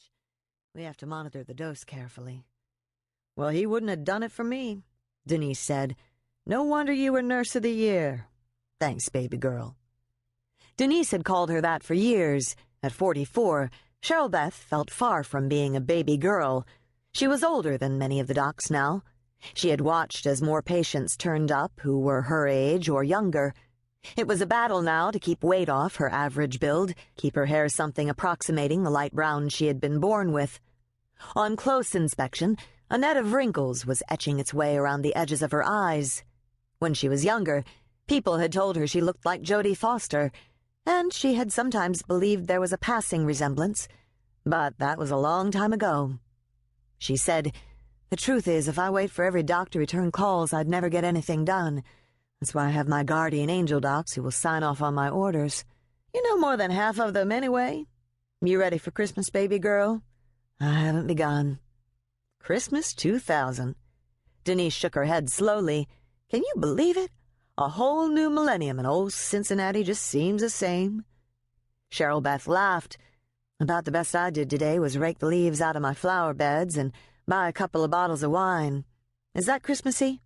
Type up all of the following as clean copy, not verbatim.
much. We have to monitor the dose carefully." "Well, he wouldn't have done it for me," Denise said. "No wonder you were Nurse of the Year. Thanks, baby girl." Denise had called her that for years. At 44, Cheryl Beth felt far from being a baby girl. She was older than many of the docs now. She had watched as more patients turned up who were her age or younger. It was a battle now to keep weight off her average build, keep her hair something approximating the light brown she had been born with. On close inspection, a net of wrinkles was etching its way around the edges of her eyes. When she was younger, people had told her she looked like Jodie Foster, and she had sometimes believed there was a passing resemblance, but that was a long time ago. She said, "The truth is, if I wait for every doc to return calls, I'd never get anything done. That's why I have my guardian angel docs who will sign off on my orders. You know more than half of them anyway. You ready for Christmas, baby girl?" "I haven't begun." "Christmas 2000. Denise shook her head slowly. "Can you believe it? A whole new millennium and old Cincinnati just seems the same." Cheryl Beth laughed. "About the best I did today was rake the leaves out of my flower beds and buy a couple of bottles of wine. Is that Christmassy?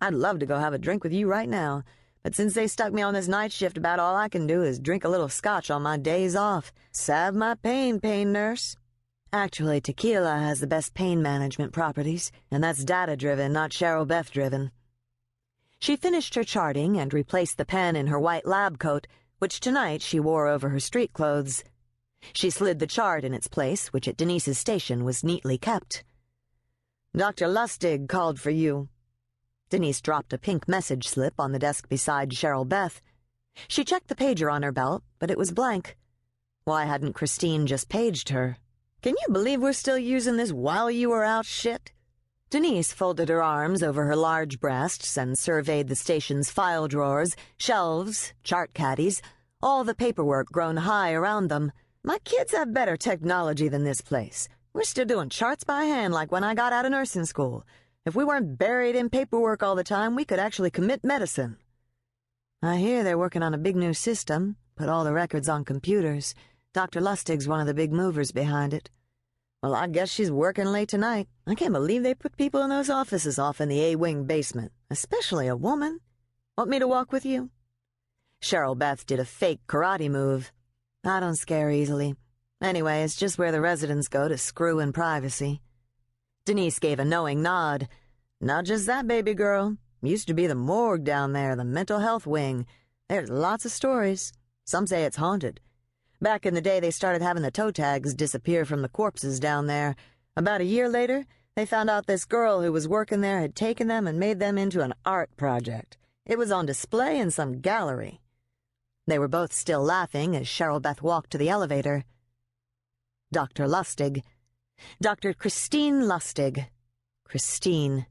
I'd love to go have a drink with you right now, but since they stuck me on this night shift, about all I can do is drink a little scotch on my days off. Salve my pain, pain nurse." Actually, tequila has the best pain management properties, and that's data-driven, not Cheryl Beth-driven. She finished her charting and replaced the pen in her white lab coat, which tonight she wore over her street clothes. She slid the chart in its place, which at Denise's station was neatly kept. "Dr. Lustig called for you." Denise dropped a pink message slip on the desk beside Cheryl Beth. She checked the pager on her belt, but it was blank. Why hadn't Christine just paged her? "Can you believe we're still using this while you were out shit?" Denise folded her arms over her large breasts and surveyed the station's file drawers, shelves, chart caddies, all the paperwork grown high around them. "My kids have better technology than this place. We're still doing charts by hand like when I got out of nursing school. If we weren't buried in paperwork all the time, we could actually commit medicine." "I hear they're working on a big new system, put all the records on computers. Dr. Lustig's one of the big movers behind it." "Well, I guess she's working late tonight. I can't believe they put people in those offices off in the A-wing basement, especially a woman. Want me to walk with you?" Cheryl Beth did a fake karate move. "I don't scare easily. Anyway, it's just where the residents go to screw in privacy." Denise gave a knowing nod. "Not just that, baby girl. Used to be the morgue down there, the mental health wing. There's lots of stories. Some say it's haunted. Back in the day, they started having the toe tags disappear from the corpses down there. About a year later, they found out this girl who was working there had taken them and made them into an art project. It was on display in some gallery." They were both still laughing as Cheryl Beth walked to the elevator. Dr. Lustig. Dr. Christine Lustig. Christine.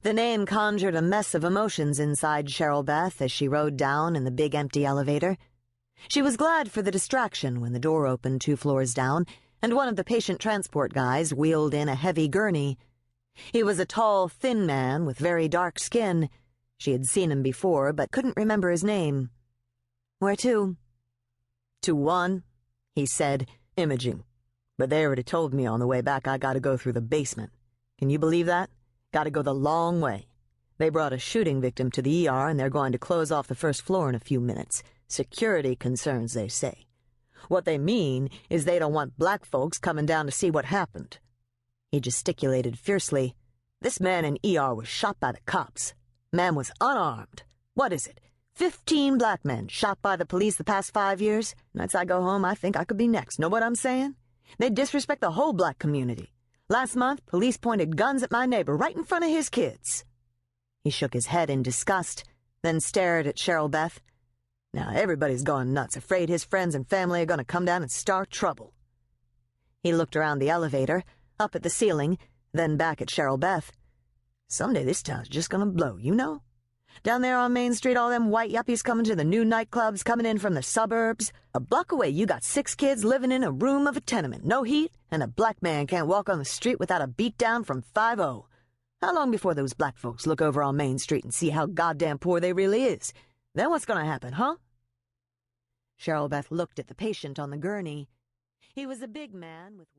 The name conjured a mess of emotions inside Cheryl Beth as she rode down in the big empty elevator. She was glad for the distraction when the door opened 2 floors down, and one of the patient transport guys wheeled in a heavy gurney. He was a tall, thin man with very dark skin. She had seen him before, but couldn't remember his name. "Where to?" "To 1, he said, "imaging. But they already told me on the way back I gotta go through the basement. Can you believe that? Gotta go the long way. They brought a shooting victim to the ER and they're going to close off the first floor in a few minutes. Security concerns, they say. What they mean is they don't want black folks coming down to see what happened." He gesticulated fiercely. "This man in ER was shot by the cops. Man was unarmed. What is it? 15 black men shot by the police the past 5 years? Nights I go home, I think I could be next. Know what I'm saying? They disrespect the whole black community. Last month, police pointed guns at my neighbor right in front of his kids." He shook his head in disgust, then stared at Cheryl Beth. "Now everybody's gone nuts, afraid his friends and family are going to come down and start trouble." He looked around the elevator, up at the ceiling, then back at Cheryl Beth. "Someday this town's just going to blow, you know? Down there on Main Street, all them white yuppies coming to the new nightclubs, coming in from the suburbs. A block away, you got 6 kids living in a room of a tenement, no heat, and a black man can't walk on the street without a beatdown from 5-0. How long before those black folks look over on Main Street and see how goddamn poor they really is? Then what's going to happen, huh?" Cheryl Beth looked at the patient on the gurney. He was a big man with